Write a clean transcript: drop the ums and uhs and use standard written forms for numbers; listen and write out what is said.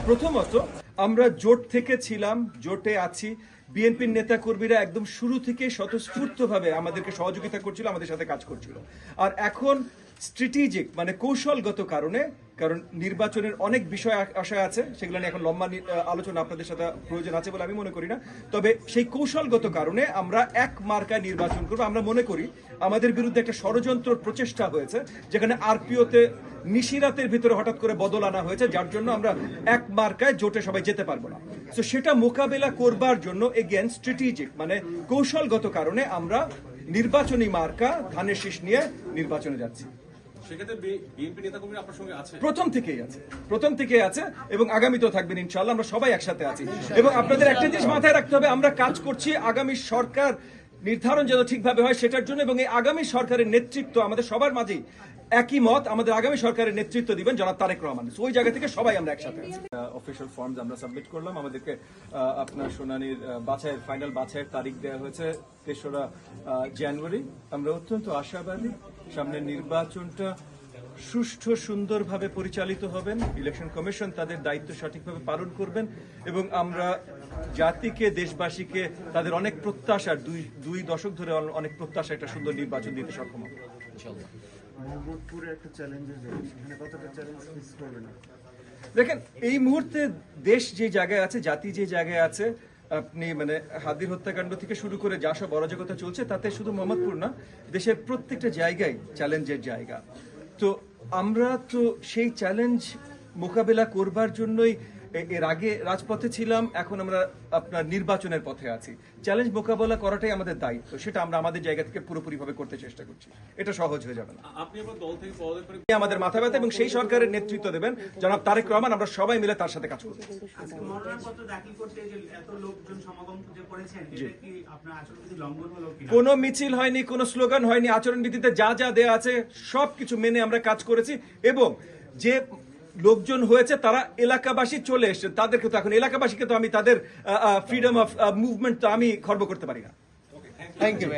প্রথমত আমরা জোট থেকে ছিলাম, জোটে আছি। বিএনপির নেতা কর্মীরা একদম শুরু থেকে স্বতঃস্ফূর্তভাবে আমাদেরকে সহযোগিতা করছিল, আমাদের সাথে কাজ করছিল। আর এখন স্ট্র্যাটেজিক মানে কৌশলগত কারণ নির্বাচনের অনেক বিষয় আশা আছে, সেগুলো নিয়ে এখন লম্বা আলোচনা আপনাদের সাথে প্রয়োজন আছে বলে আমি মনে করি না। তবে সেই কৌশলগত কারণে আমরা এক মার্কায় নির্বাচন করবো। আমরা মনে করি আমাদের বিরুদ্ধে একটা ষড়যন্ত্র প্রচেষ্টা হয়েছে, যেখানে আরপিওতে নিশিরাতের ভিতরে হঠাৎ করে বদল আনা হয়েছে, যার জন্য আমরা এক মার্কায় জোটে সবাই যেতে পারবো না। তো সেটা মোকাবেলা করবার জন্য এগেন স্ট্র্যাটেজিক মানে কৌশলগত কারণে আমরা নির্বাচনী মার্কা ধানের শীষ নিয়ে নির্বাচনে যাচ্ছি। প্রথম থেকেই আছে এবং আগামীতেও থাকবেন ইনশাআল্লাহ। আমরা সবাই একসাথে আছি এবং আপনাদের একটা জিনিস মাথায় রাখতে হবে, আমরা কাজ করছি আগামী সরকার নির্ধারণ যেন ঠিকভাবে হয় সেটার জন্য, এবং এই আগামী সরকারের নেতৃত্ব আমাদের সবার মাঝেই একই মত, আমাদের আগামী সরকারের নেতৃত্ব দিবেন জনাব তারেক রহমান। ওই জায়গা থেকে সবাই আমরা একসাথে আছি। অফিশিয়াল ফর্মস আমরা সাবমিট করলাম, আমাদেরকে আপনার শুনানির ফাইনাল বাছাইয়ের তারিখ দেওয়া হয়েছে ৩রা জানুয়ারি। আমরা অত্যন্ত আশাবাদী সামনের নির্বাচনটা সুষ্ঠু সুন্দরভাবে পরিচালিত হবেন, ইলেকশন কমিশন তাদের দায়িত্ব সঠিকভাবে পালন করবেন এবং আমরা জাতিকে, দেশবাসীকে তাদের অনেক প্রত্যাশার দুই দশক ধরে অনেক প্রত্যাশা একটা সুন্দর নির্বাচন দিতে সক্ষম হবে। দেখেন, এই মুহূর্তে দেশ যে জায়গায় আছে, জাতি যে জায়গায় আছে, আপনি মানে হাদির হত্যাকাণ্ড থেকে শুরু করে যা সব অরাজকতা চলছে, তাতে শুধু মোহাম্মদপুর না, দেশের প্রত্যেকটা জায়গায় চ্যালেঞ্জের জায়গা। তো আমরা তো সেই চ্যালেঞ্জ মোকাবেলা করবার জন্যই এর আগে রাজপথে ছিলাম, এখন আমরা আপনার নির্বাচনের পথে আছি। চ্যালেঞ্জ মোকাবেলা করাটাই আমাদের দায়িত্ব, সেটা আমরা আমাদের জায়গা থেকে পুরোপুরিভাবে করতে চেষ্টা করছি। এটা সহজ হয়ে যাবে না। আপনি আমাদের মাথা ব্যথা এবং সেই সরকারের নেতৃত্ব দেবেন জনাব তারেক রহমান। আমরা সবাই মিলে তার সাথে কাজ করব। কোনো মিছিল হয়নি, কোনো স্লোগান হয়নি, আচরণবিধিতে যা যা দেয়া আছে সবকিছু মেনে আমরা কাজ করেছি এবং যে লোকজন হয়েছে তারা এলাকাবাসী চলে এসছে, তাদেরকে তো এখন এলাকাবাসীকে তো আমি তাদের ফ্রিডম অফ মুভমেন্ট তো আমি খর্ব করতে পারি না। Thank you.